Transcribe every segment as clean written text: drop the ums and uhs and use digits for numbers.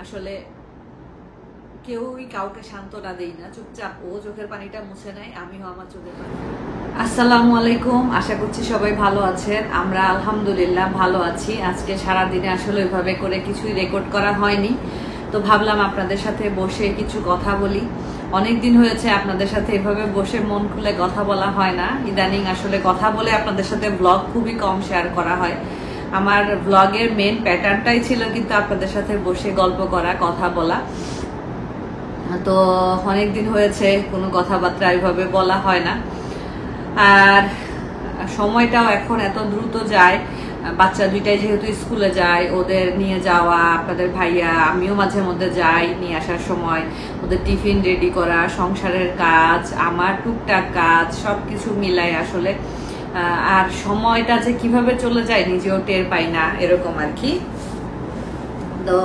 আসলে কেউই কাউকে সান্ত্বনা দেই না, চুপচাপ ও চোখের পানিটা মুছে নেয়, আমিও আমার চোখের পানি। আসসালামু আলাইকুম, আশা করছি সবাই ভালো আছেন। আমরা আলহামদুলিল্লাহ ভালো আছি। আজকে সারাদিনে আসলে ওইভাবে করে কিছুই রেকর্ড করা হয়নি, তো ভাবলাম আপনাদের সাথে বসে কিছু কথা বলি। অনেক দিন হয়েছে আপনাদের সাথে এভাবে বসে মন খুলে কথা বলা হয় না। ইদানিং আসলে কথা বলে আপনাদের সাথে ব্লগ খুবই কম শেয়ার করা হয়। আমার ব্লগের মেন প্যাটার্নটাই ছিল কিন্তু আপনাদের সাথে বসে গল্প করা, কথা বলা। তো অনেক দিন হয়েছে কোনো কথাবার্তা এইভাবে বলা হয় না। আর সময়টাও এখন এত দ্রুত যায়, বাচ্চা দুইটাই যেহেতু স্কুলে যায়, ওদের নিয়ে যাওয়া, আপনাদের ভাইয়া আমিও মাঝে মধ্যে যাই, নিয়ে আসার সময় ওদের টিফিন রেডি করা, সংসারের কাজ, আমার টুকটাক কাজ, সবকিছু মিলাই আসলে আর সময়টা যে কিভাবে চলে যায় নিজেও টের পাই না, এরকম আর কি। তো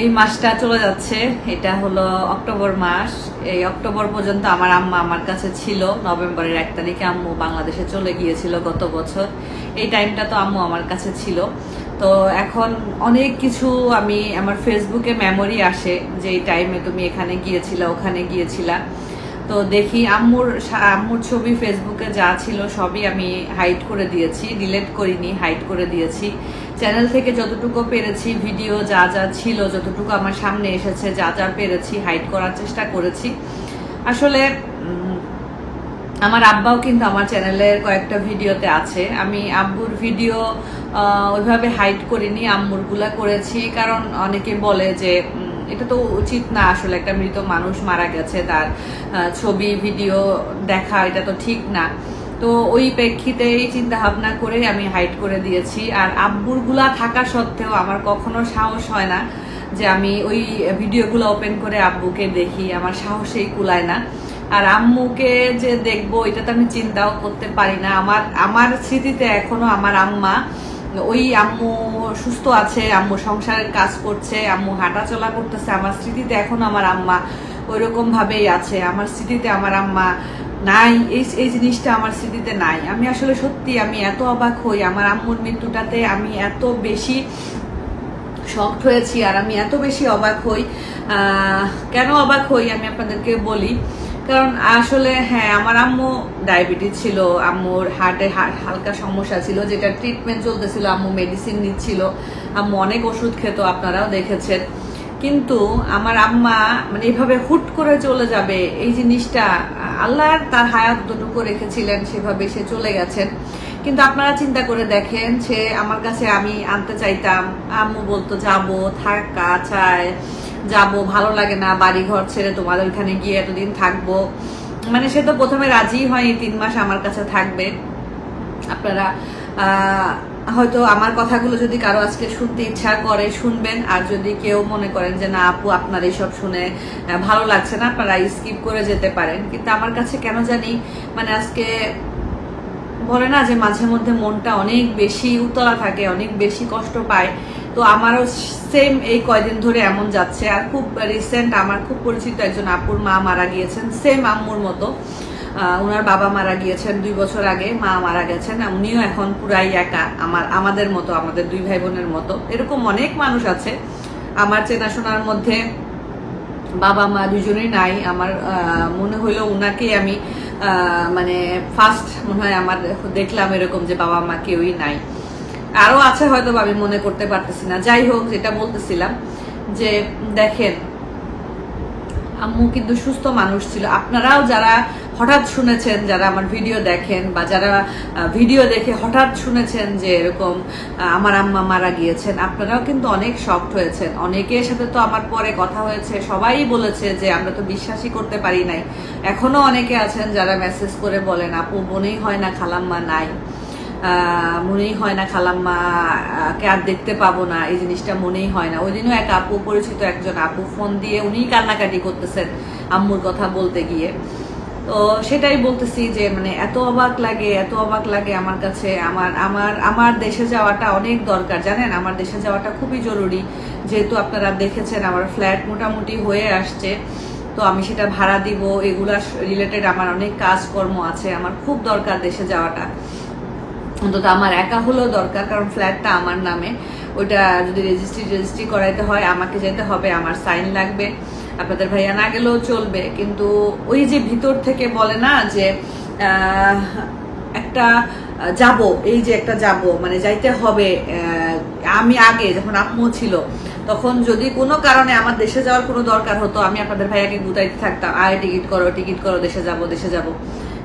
এই মাসটা চলে যাচ্ছে, এটা হলো অক্টোবর মাস। এই অক্টোবর পর্যন্ত আমার আম্মা আমার কাছে ছিল। নভেম্বরের 1 তারিখে আম্মু বাংলাদেশে চলে গিয়েছিল গত বছর। এই টাইমটা তো আম্মু আমার কাছে ছিল। তো এখন অনেক কিছু আমি আমার ফেসবুকে মেমোরি আসে যে এই টাইমে তুমি এখানে গিয়েছিলা, ওখানে গিয়েছিলা। তো দেখি আম্মুর ছবি ফেসবুকে যা ছিল সবই আমি হাইড করে দিয়েছি, ডিলিট করিনি, হাইড করে দিয়েছি। চ্যানেল থেকে যতটুকু পেরেছি, ভিডিও যা যা ছিল, যতটুকু আমার সামনে এসেছে, যা যা পেরেছি হাইড করার চেষ্টা করেছি। আসলে আমার আব্বাও কিন্তু আমার চ্যানেলের কয়েকটা ভিডিওতে আছে। আমি আব্বুর ভিডিও ওইভাবে হাইড করিনি, আম্মুর গুলা করেছি। কারণ অনেকে বলে যে এটা তো উচিত না, আসলে একটা মৃত মানুষ মারা গেছে, তার ছবি ভিডিও দেখা এটা তো ঠিক না। তো ওই প্রেক্ষিতেই চিন্তা ভাবনা করে আমি হাইড করে দিয়েছি। আর আব্বুর গুলা থাকা সত্ত্বেও আমার কখনো সাহস হয় না যে আমি ওই ভিডিওগুলো ওপেন করে আব্বুকে দেখি, আমার সাহসেই কুলায় না। আর আম্মুকে যে দেখবো এটা তো আমি চিন্তাও করতে পারি না। আমার স্মৃতিতে এখনো আমার আম্মা, ওই আম্মু সুস্থ আছে, আম্মু সংসারের কাজ করছে, আম্মু হাঁটা চলা করতেছে, আমার স্মৃতিতে এখনো আমার আম্মা ওইরকম ভাবেই আছে। আমার স্মৃতিতে আমার আম্মা নাই, এই জিনিসটা আমার স্মৃতিতে নাই। আমি আসলে সত্যি আমি এত অবাক হই আমার আম্মুর মৃত্যুটাতে, আমি এত বেশি শকড হয়েছি। আর আমি এত বেশি অবাক হই, কেন অবাক হই আমি আপনাদেরকে বলি। কারণ আসলে হ্যাঁ, আমার আম্মু ডায়াবেটিস ছিল, আম্মুর হার্টে হালকা সমস্যা ছিল, যেটা ট্রিটমেন্ট চলতেছিল, আম্মু মেডিসিন নিচ্ছিল, আম্মু অনেক ওষুধ খেত, আপনারাও দেখেছেন। কিন্তু আমার আম্মা মানে এভাবে হুট করে চলে যাবে, এই জিনিসটা আল্লাহ তার হায়াত যতটুকু রেখেছিলেন সেভাবে সে চলে গেছেন। কিন্তু আপনারা চিন্তা করে দেখেন, সে আমার কাছে আমি আনতে চাইতাম, আম্মু বলতো যাবো, থাকা চায়, যাবো, ভালো লাগে না, বাড়ি ঘর ছেড়ে তোমাদের ওইখানে গিয়ে এতদিন থাকবো। মানে সে তো প্রথমে রাজি হয়নি 3 মাস আমার কাছে থাকবে। আপনারা হয়তো আমার কথাগুলো যদি কারো আজকে শুনতে ইচ্ছা করে শুনবেন, আর যদি কেউ মনে করেন যে না আপু আপনার এইসব শুনে ভালো লাগছে না, আপনারা স্কিপ করে যেতে পারেন। কিন্তু আমার কাছে কেন জানি মানে আজকে বলে না যে মাঝে মধ্যে মনটা অনেক বেশি উতলা থাকে, অনেক বেশি কষ্ট পায়। তো আমারও সেম এই কয়দিন ধরে এমন যাচ্ছে। আর খুব রিসেন্ট আমার খুব পরিচিত একজন আপুর মা মারা গিয়েছেন, সেম আম্মুর মতো। ওনার বাবা মারা গিয়েছেন 2 বছর আগে, মা মারা গেছেন, উনিও এখন পুরাই একা, আমাদের মতো, আমাদের 2 ভাই বোনের মতো। এরকম অনেক মানুষ আছে আমার চেনাশোনার মধ্যে, বাবা মা দুজনেই নাই। আমার মনে হইলো উনাকে আমি মানে ফার্স্ট মনে হয় আমার দেখলাম এরকম যে বাবা মা কেউই নাই। আরো আছে হয়তো আমি মনে করতে পারতেছি না। যাই হোক, যেটা বলতেছিলাম যে দেখেন আম্মু কিন্তু সুস্থ মানুষ ছিল। আপনারাও যারা হঠাৎ শুনেছেন, যারা আমার ভিডিও দেখেন বা যারা ভিডিও দেখে হঠাৎ শুনেছেন যে এরকম আমার আম্মা মারা গিয়েছেন, আপনারাও কিন্তু অনেক শকড হয়েছেন। অনেকের সাথে তো আমার পরে কথা হয়েছে, সবাই বলেছে যে আমরা তো বিশ্বাসই করতে পারি নাই। এখনো অনেকে আছেন যারা মেসেজ করে বলেন আপু মনেই হয় না খালাম্মা নাই, মনেই হয় না খালাম্মা কে আর দেখতে পাবো না, এই জিনিসটা মনেই হয় না। ওই দিনও এক আপু, পরিচিত একজন আপু ফোন দিয়ে উনি কান্নাকাটি করতেছেন আম্মুর কথা বলতে গিয়ে। তো সেটাই বলতেছি যে মানে এত অবাক লাগে, এত অবাক লাগে আমার কাছে। আমার দেশে যাওয়াটা অনেক দরকার, জানেন, আমার দেশে যাওয়াটা খুবই জরুরি। যেহেতু আপনারা দেখেছেন আমার ফ্ল্যাট মোটামুটি হয়ে আসছে, তো আমি সেটা ভাড়া দিব, এগুলা রিলেটেড আমার অনেক কাজকর্ম আছে, আমার খুব দরকার দেশে যাওয়াটা। অন্তত আমার একা হলেও দরকার, কারণ ফ্ল্যাটটা আমার নামে। ওইটা যদি রেজিস্ট্রি করাইতে হয় আমাকে যেতে হবে, আমার সাইন লাগবে, আপনাদের ভাইয়া না গেলেও চলবে। কিন্তু ওই যে ভিতর থেকে বলে না যে একটা যাব, এই যে একটা যাব মানে যাইতে হবে। আমি আগে যখন আম্মু ছিল তখন যদি কোনো কারণে আমার দেশে যাওয়ার কোনো দরকার হতো, আমি আপনাদের ভাইয়াকে গুতাইতে থাকতাম, আয় টিকিট করো, দেশে যাব।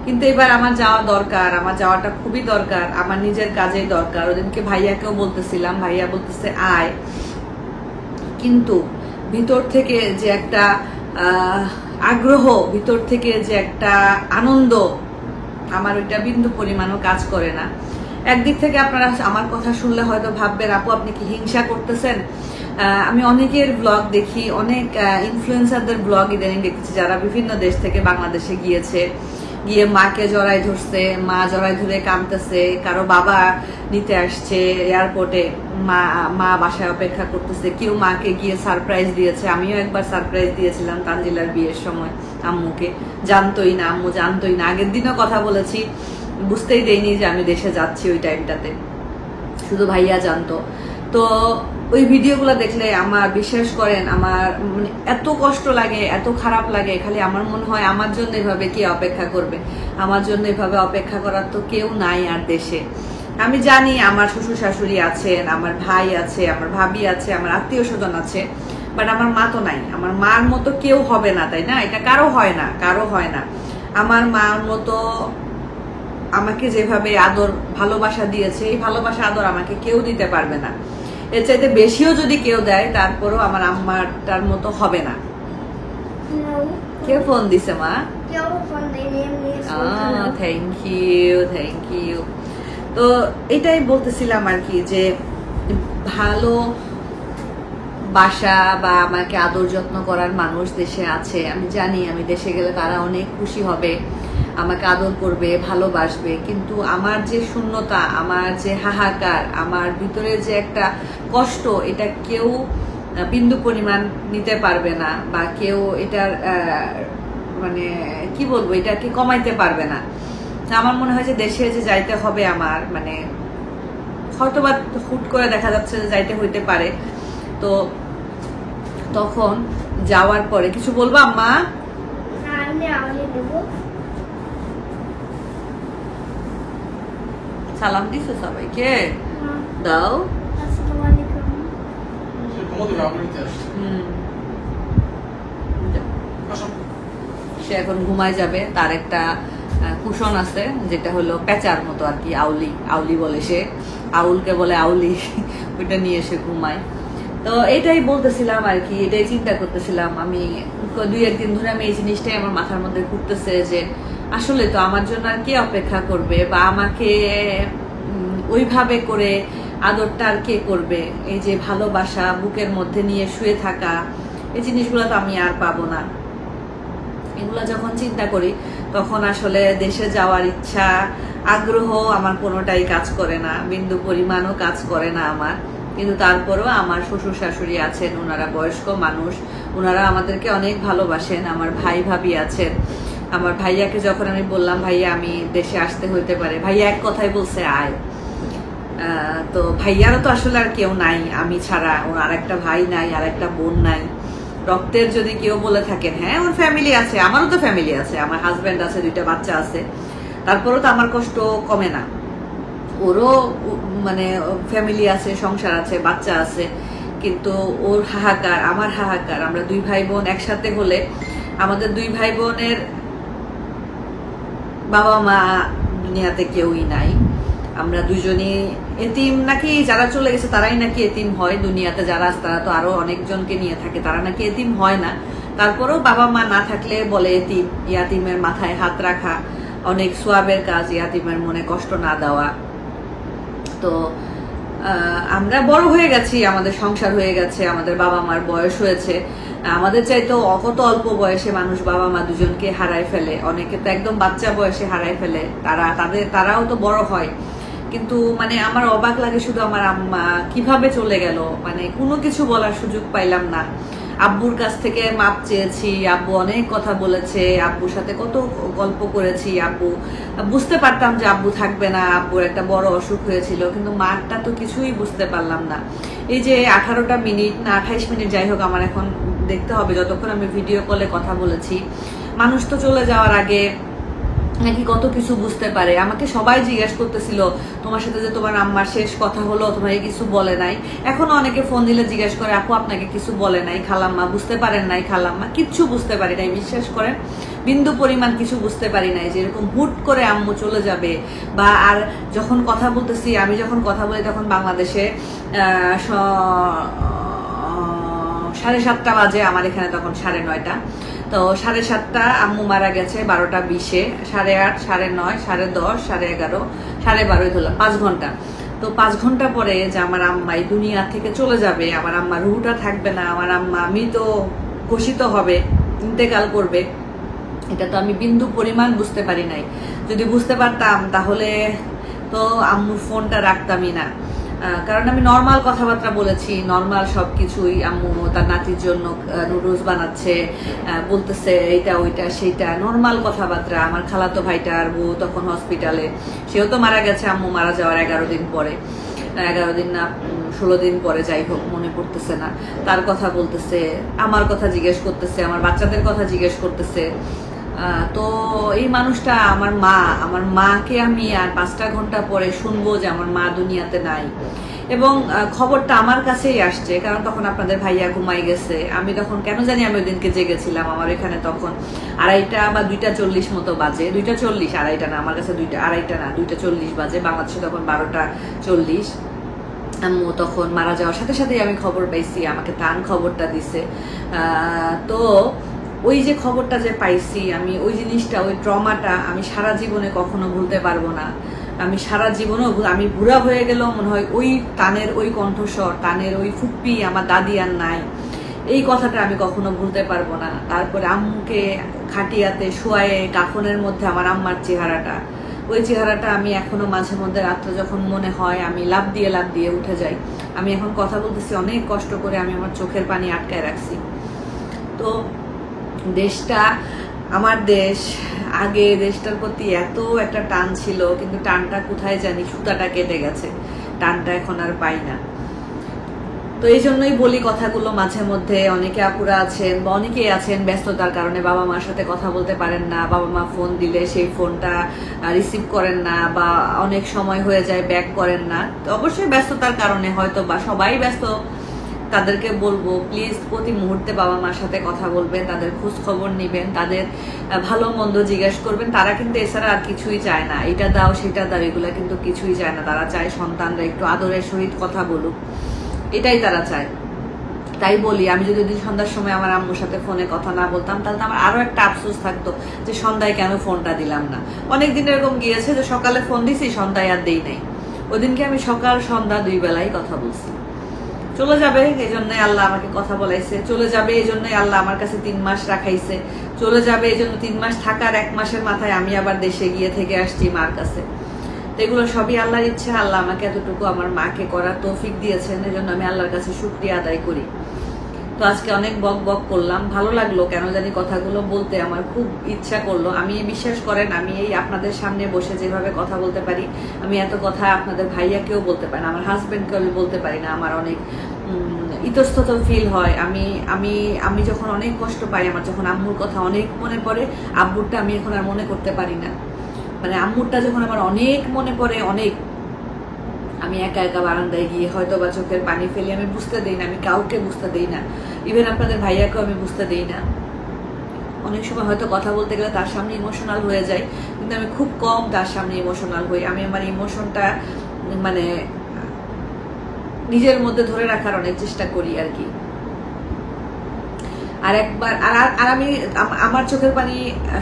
কিন্তু এবার আমার যাওয়া দরকার, আমার যাওয়াটা খুবই দরকার, আমার নিজের কাজেই দরকার। ওদিনকে ভাইয়াকেও বলতেছিলাম, ভাইয়া বলতেছে আয়, কিন্তু ভিতর থেকে যে একটা আগ্রহ, ভিতর থেকে যে একটা আনন্দ, আমার ওইটা বিন্দু পরিমাণও কাজ করে না। একদিক থেকে আপনারা আমার কথা শুনলে হয়তো ভাববেন আপু আপনি কি হিংসা করতেছেন। আমি অনেকের ব্লগ দেখি, অনেক ইনফ্লুয়েন্সারদের ব্লগ ইদানিং দেখেছি যারা বিভিন্ন দেশ থেকে বাংলাদেশে গিয়ে মাকে জড়াই ধরছে, মা জড়াই ধরে কাঁদতেছে, কারো বাবা নিতে আসছে এয়ারপোর্টে, মা বাসায় অপেক্ষা করতেছে, কেউ মাকে গিয়ে সারপ্রাইজ দিয়েছে। আমিও একবার সারপ্রাইজ দিয়েছিলাম তানজিলার বিয়ের সময় আম্মুকে, জানতোই না, আম্মু জানতোই না, আগের দিনও কথা বলেছি, বুঝতেই দেয়নি যে আমি দেশে যাচ্ছি ওই টাইমটাতে, শুধু ভাইয়া জানতো। তো ওই ভিডিওগুলো দেখলে আমার, বিশ্বাস করেন, আমার মানে এত কষ্ট লাগে, এত খারাপ লাগে। খালি আমার মনে হয় আমার জন্য এভাবে কে অপেক্ষা করবে, আমার জন্য এভাবে অপেক্ষা করার তো কেউ নাই আর দেশে। আমি জানি আমার শ্বশুর শাশুড়ি আছেন, আমার ভাই আছে, আমার ভাবি আছে, আমার আত্মীয় স্বজন আছে, বাট আমার মা তো নাই। আমার মার মতো কেউ হবে না, তাই না? এটা কারো হয় না। আমার মার মতো আমাকে যেভাবে আদর ভালোবাসা দিয়েছে, এই ভালোবাসা আদর আমাকে কেউ দিতে পারবে না। এর চাইতে বেশিও যদি কেউ দেয় তারপরও আমার আম্মারটার মতো হবে না। কে ফোন দিছে মা? Thank you. তো এটাই বলতেছিলাম আর কি, যে ভালো বাসা বা আমাকে আদর যত্ন করার মানুষ দেশে আছে। আমি জানি আমি দেশে গেলে তারা অনেক খুশি হবে, আমাকে আদর করবে, ভালোবাসবে। কিন্তু আমার যে শূন্যতা, আমার যে হাহাকার, আমার ভিতরে যে একটা কষ্ট, এটা কেউ বিন্দু পরিমাণ নিতে পারবে না, বা কেউ এটার মানে কি বলবো, এটাকে কমাইতে পারবে না। আমার মনে হয় যে দেশে যে যাইতে হবে আমার, মানে হয়তোবা হুট করে দেখা যাচ্ছে যে যাইতে হইতে পারে। তো তখন যাওয়ার পরে কিছু বলবো আম্মা? সালাম দিছো সবাইকে? দাও। সে এখন ঘুমায় যাবে, তার একটা কুশন আছে যেটা হলো পেঁচার মতো আর কি, আউলি বলে সে, আউলকে বলে আউলি, ওইটা নিয়ে সে ঘুমায়। তো এটাই বলতেছিলাম আর কি, এটাই চিন্তা করতেছিলাম আমি 2-1 দিন ধরে। আমি এই জিনিসটাই আমার মাথার মধ্যে ঘুরতেছে যে আসলে তো আমার জন্য আর কে অপেক্ষা করবে, বা আমাকে ওইভাবে করে আদরটা আর কে করবে। এই যে ভালোবাসা বুকের মধ্যে নিয়ে শুয়ে থাকা, এই জিনিসগুলো তো আমি আর পাবো না। এগুলো যখন চিন্তা করি তখন আসলে দেশে যাওয়ার ইচ্ছা, আগ্রহ আমার কোনোটাই কাজ করে না, বিন্দু পরিমাণও কাজ করে না আমার। কিন্তু তারপরও আমার শ্বশুর শাশুড়ি আছেন, ওনারা বয়স্ক মানুষ, ওনারা আমাদেরকে অনেক ভালোবাসেন। আমার ভাই ভাবি আছেন। আমার ভাইয়াকে যখন আমি বললাম ভাইয়া আমি দেশে আসতে হইতে পারে, ভাইয়া এক কথাই বলছে আয়। তো ভাইয়ারও তো আসলে আর কেউ নাই আমি ছাড়া, ওর আর একটা ভাই নাই, আর একটা বোন নাই। রক্তের যদি কেউ বলে থাকেন, হ্যাঁ ওর ফ্যামিলি আছে, আমারও তো ফ্যামিলি আছে, আমার হাজবেন্ড আছে, 2টা বাচ্চা আছে, তারপরেও তো আমার কষ্ট কমে না। ওরও মানে ফ্যামিলি আছে, সংসার আছে, বাচ্চা আছে, কিন্তু ওর হাহাকার, আমার হাহাকার। আমরা 2 ভাই বোন একসাথে হলে আমাদের 2 ভাই বোনের বাবা মা দুনিয়াতে কেউই নাই। আমরা দুজনই এতিম, নাকি যারা চলে গেছে তারাই নাকি এতিম হয় দুনিয়াতে, যারা আছে তারা তো আরো অনেকজনকে নিয়ে থাকে, তারা নাকি এতিম হয় না। তারপরেও বাবা মা না থাকলে বলে এতিম। ইয়াতিমের মাথায় হাত রাখা অনেক সোয়াবের কাজ, ইয়াতিমের মনে কষ্ট না দেওয়া। তো আমরা বড় হয়ে গেছি, আমাদের সংসার হয়ে গেছে, আমাদের বাবা মার বয়স হয়েছে। আমাদের চাইতেও কত অল্প বয়সে মানুষ বাবা মা দুজনকে হারায় ফেলে, অনেকে তো একদম বাচ্চা বয়সে হারায় ফেলে, তারাও তো বড় হয়। কিন্তু মানে আমার অবাক লাগে শুধু আমার আম্মা কিভাবে চলে গেল, মানে কোনো কিছু বলার সুযোগ পাইলাম না। আব্বুর কাছ থেকে মাপ চেয়েছি, আব্বু অনেক কথা বলেছে, আব্বুর সাথে কত গল্প করেছি। আব্বু বুঝতে পারতাম যে আব্বু থাকবে না, আব্বুর একটা বড় অসুখ হয়েছিল, কিন্তু মারটা তো কিছুই বুঝতে পারলাম না। এই যে 18টা মিনিট না 28 মিনিট যাই হোক, আমার এখন দেখতে হবে যতক্ষণ আমি ভিডিও কলে কথা বলেছি। মানুষ তো চলে যাওয়ার আগে নাকি কত কিছু বুঝতে পারে। আমাকে সবাই জিজ্ঞেস করতেছিল তোমার সাথে যে তোমার আম্মার শেষ কথা হলো, তোমাকে কিছু বলে নাই। এখনো অনেকে ফোন দিলে জিজ্ঞেস করে আপু আপনাকে কিছু বলে নাই খালাম্মা, বুঝতে পারেন নাই খালাম্মা? কিচ্ছু বুঝতে পারি নাই, বিশ্বাস করেন বিন্দু পরিমাণ কিছু বুঝতে পারি নাই যে এরকম হুট করে আম্মু চলে যাবে। বা আর যখন কথা বলতেছি, আমি যখন কথা বলি তখন বাংলাদেশে 7:30 বাজে, আমার এখানে তখন 9:30। তো 7:30 আম্মু মারা গেছে 12টা 20-এ, 8:30, 9:30, 10:30, 11:30, 12:30 ধরলাম 5 ঘন্টা। তো 5 ঘন্টা পরে যে আমার আম্মা এই দুনিয়া থেকে চলে যাবে, আমার আম্মা রুহটা থাকবে না, আমার আম্মা মৃত ঘোষিত হবে, ইন্তেকাল করবে, এটা তো আমি বিন্দু পরিমাণ বুঝতে পারি নাই। যদি বুঝতে পারতাম তাহলে তো আম্মুর ফোনটা রাখতামই না। কারণ আমি নর্মাল কথাবার্তা বলেছি, নর্মাল সবকিছুই। আম্মু তার নাতির জন্য নুডলস বানাচ্ছে, বলতেছে এইটা ওইটা সেইটা, নর্মাল কথাবার্তা। আমার খালাতো ভাইটার বউ তখন হসপিটালে, সেও তো মারা গেছে আম্মু মারা যাওয়ার 11 দিন পরে, 11 দিন না 16 দিন পরে, যাই হোক মনে পড়তেছে না। তার কথা বলতেছে, আমার কথা জিজ্ঞেস করতেছে, আমার বাচ্চাদের কথা জিজ্ঞেস করতেছে। তো এই মানুষটা আমার মা, আমার মাকে আমি আর 5টা ঘন্টা পরে শুনবো যে আমার মা দুনিয়াতে নাই। এবং খবরটা আমার কাছেই আসছে, কারণ তখন আপনাদের ভাইয়া ঘুমাই গেছে। আমি তখন কেন জানি আমি ওই দিনকে জেগেছিলাম। আমার এখানে তখন 2:30 বা 2:40 মতো বাজে, 2:40, 2:30 না, আমার কাছে 2:30 না 2:40 বাজে, বাংলাদেশে তখন 12:40। আম্মু তখন মারা যাওয়ার সাথে সাথেই আমি খবর পাইছি, আমাকে তান খবরটা দিছে। তো ওই যে খবরটা যে পাইছি আমি, ওই জিনিসটা, ওই ট্রমাটা আমি সারা জীবনে কখনো ভুলতে পারবো না। আমি সারা জীবনেও, আমি বুড়া হয়ে গেলেও মনে হয় ওই তানের ওই কণ্ঠস্বর, তানের ওই ফুপ্পি, আমার দাদি আর নাই, এই কথাটা আমি কখনো ভুলতে পারবো না। তারপরে আম্মুকে খাটিয়াতে শোয়ায়ে কাফনের মধ্যে আমার আম্মার চেহারাটা, ওই চেহারাটা আমি এখনো মাঝে মধ্যে রাত্রে যখন মনে হয় আমি লাফ দিয়ে উঠে যাই। আমি এখন কথা বলতেছি অনেক কষ্ট করে, আমি আমার চোখের পানি আটকায় রাখছি। তো দেশটা আমার দেশ, আগে দেশটার প্রতি এত একটা টান ছিল, কিন্তু টানটা কোথায় জানি সুতাটা কেটে গেছে, টানটা এখন আর পাই না। তো এই জন্যই বলি কথাগুলো মাঝে মধ্যে। অনেকে আপুরা আছেন বা অনেকেই আছেন ব্যস্ততার কারণে বাবা মার সাথে কথা বলতে পারেন না, বাবা মা ফোন দিলে সেই ফোনটা রিসিভ করেন না, বা অনেক সময় হয়ে যায় ব্যাক করেন না। তো অবশ্যই ব্যস্ততার কারণে, হয়তো বা সবাই ব্যস্ত। তাদেরকে বলবো প্লিজ প্রতি মুহূর্তে বাবা মার সাথে কথা বলবেন, তাদের খোঁজ খবর নিবেন, তাদের ভালো মন্দ জিজ্ঞেস করবেন। তারা কিন্তু এছাড়া আর কিছুই চায় না, এটা দাও সেটা দাও, এগুলা কিন্তু কিছুই চায় না। তারা চায় সন্তানরা একটু আদরের সহিত কথা বলুক, এটাই তারা চায়। তাই বলি, আমি যদি সন্ধ্যার সময় আমার আম্মুর সাথে ফোনে কথা না বলতাম, তাহলে আমার আরো একটা আফসোস থাকতো যে সন্ধ্যায় কেন ফোনটা দিলাম না। অনেকদিন এরকম গিয়েছে যে সকালে ফোন দিছি, সন্ধ্যায় আর দেই নাই। ওদিনকে আমি সকাল সন্ধ্যা 2 বেলায় কথা বলছি। চলে যাবে এই জন্যই আল্লাহ আমাকে কথা বলাইছে, চলে যাবে এই জন্যই আল্লাহ আমার কাছে 3 মাস রাখাইছে, চলে যাবে এই জন্য 3 মাস থাকার 1 মাসের মাথায় আমি আবার দেশে গিয়ে থেকে আসছি মার কাছে। তো এগুলো সবই আল্লাহর ইচ্ছা। আল্লাহ আমাকে এতটুকু আমার মাকে করার তৌফিক দিয়েছেন, এই জন্য আমি আল্লাহর কাছে শুকরিয়া আদায় করি। তো আজকে অনেক বক করলাম, ভালো লাগলো, কেন জানি কথাগুলো বলতে আমার খুব ইচ্ছা করলো। আমি বিশ্বাস করেন, আমি এই আপনাদের সামনে বসে যেভাবে কথা বলতে পারি, আমি এত কথা আপনাদের ভাইয়াকেও বলতে পারি না, আমার হাজবেন্ডকেও আমি বলতে পারি না। আমার অনেক ইতস্তত ফিল হয়। আমি আমি আমি যখন অনেক কষ্ট পাই, আমার যখন আম্মুর কথা অনেক মনে পড়ে, আব্বুরটা আমি এখন আর মনে করতে পারি না। মানে আম্মুরটা যখন আমার অনেক মনে পড়ে, অনেক, আমি একা একা বারান্দায় গিয়ে হয়তো বা চোখের পানি ফেলি, আমি বুঝতে দেই না, আমি কাউকে বুঝতে দেই না, ইভেন আপনাদের ভাইয়াকেও আমি বুঝতে দেই না। অনেক সময় হয়তো কথা বলতে গেলে তার সামনে ইমোশনাল হয়ে যায়, কিন্তু আমি খুব কম তার সামনে ইমোশনাল হই। আমি আমার ইমোশনটা মানে নিজের মধ্যে ধরে রাখার অনেক চেষ্টা করি আর কি। আর একবার আর আমি আমার চোখের পানি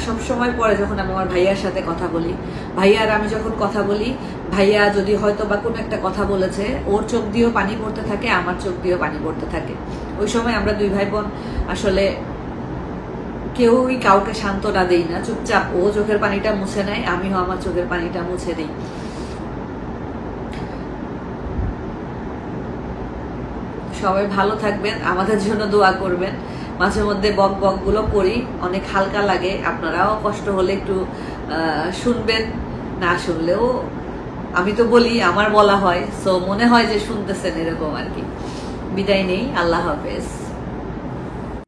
সবসময় পড়ে যখন আমি আমার ভাইয়ার সাথে কথা বলি। ভাইয়া আর আমি যখন কথা বলি, ভাইয়া যদি হয়তো বা কোনো একটা কথা বলেছে, ওর চোখ দিয়েও পানি পড়তে থাকে, আমার চোখ দিয়েও পানি পড়তে থাকে। ওই সময় আমরা 2 ভাই বোন আসলে কেউই কাউকে সান্ত্বনা দেই না, চুপচাপ ও চোখের পানিটা মুছে নেয়, আমিও আমার চোখের পানিটা মুছে দিই। সবাই ভালো থাকবেন, আমাদের জন্য দোয়া করবেন। মাঝে মধ্যে বক গুলো করি, অনেক হালকা লাগে, আপনারাও কষ্ট হলে একটু শুনবেন, না শুনলেও আমি তো বলি, আমার বলা হয়, সো মনে হয় যে শুনতেছেন, এরকম আর কি। বিদায় নেই। আল্লাহ হাফেজ।